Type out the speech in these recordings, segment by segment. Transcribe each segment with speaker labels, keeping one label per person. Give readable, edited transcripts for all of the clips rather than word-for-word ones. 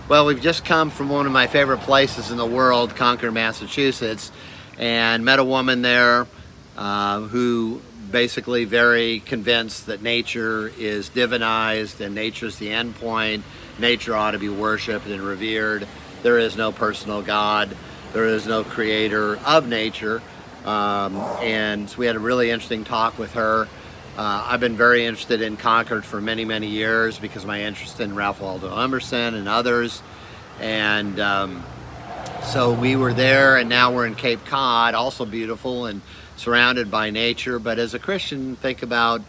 Speaker 1: Well, we've just come from one of my favorite places in the world, Concord, Massachusetts, and met a woman there who basically very convinced that nature is divinized and nature is the end point. Nature ought to be worshipped and revered. There is no personal God. There is no creator of nature. And so we had a really interesting talk with her. I've been very interested in Concord for many, many years because of my interest in Ralph Waldo Emerson and others. And so we were there, and now we're in Cape Cod, also beautiful and surrounded by nature. But as a Christian, think about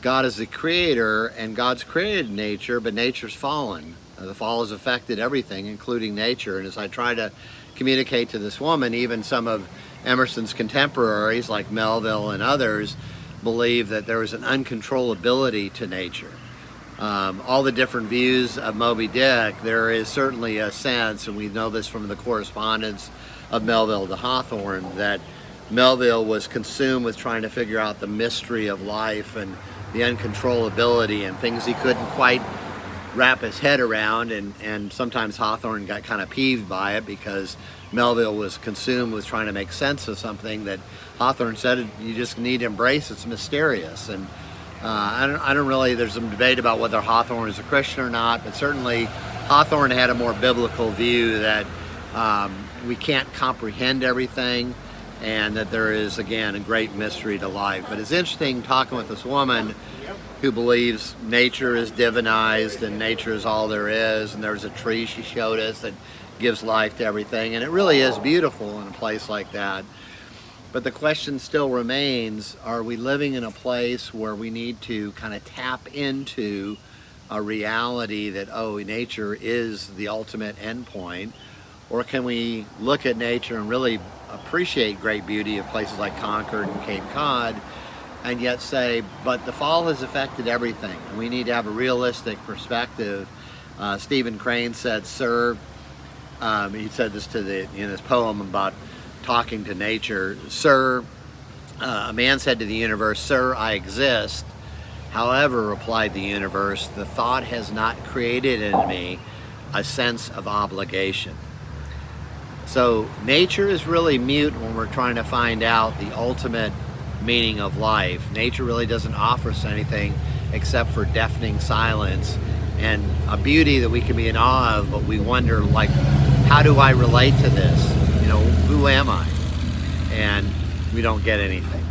Speaker 1: God as the creator, and God's created nature, but nature's fallen. The fall has affected everything, including nature. And as I try to communicate to this woman, even some of Emerson's contemporaries like Melville and others believe that there is an uncontrollability to nature. All the different views of Moby Dick, there is certainly a sense, and we know this from the correspondence of Melville to Hawthorne, that Melville was consumed with trying to figure out the mystery of life and the uncontrollability and things he couldn't quite wrap his head around, and sometimes Hawthorne got kind of peeved by it because Melville was consumed with trying to make sense of something that Hawthorne said you just need to embrace. It's mysterious. And I don't really, there's some debate about whether Hawthorne is a Christian or not, but certainly Hawthorne had a more biblical view that we can't comprehend everything, and that there is, again, a great mystery to life. But it's interesting talking with this woman who believes nature is divinized and nature is all there is, and there's a tree she showed us that gives life to everything, and it really is beautiful in a place like that. But the question still remains, are we living in a place where we need to kind of tap into a reality that, oh, nature is the ultimate endpoint? Or can we look at nature and really appreciate great beauty of places like Concord and Cape Cod, and yet say, but the fall has affected everything, and we need to have a realistic perspective. Stephen Crane said, "Sir," he said this in his poem about talking to nature, "Sir, a man said to the universe, 'Sir, I exist. However,' replied the universe, 'the thought has not created in me a sense of obligation.'" So nature is really mute when we're trying to find out the ultimate meaning of life. Nature really doesn't offer us anything except for deafening silence and a beauty that we can be in awe of, but we wonder, like, how do I relate to this? You know, who am I? And we don't get anything.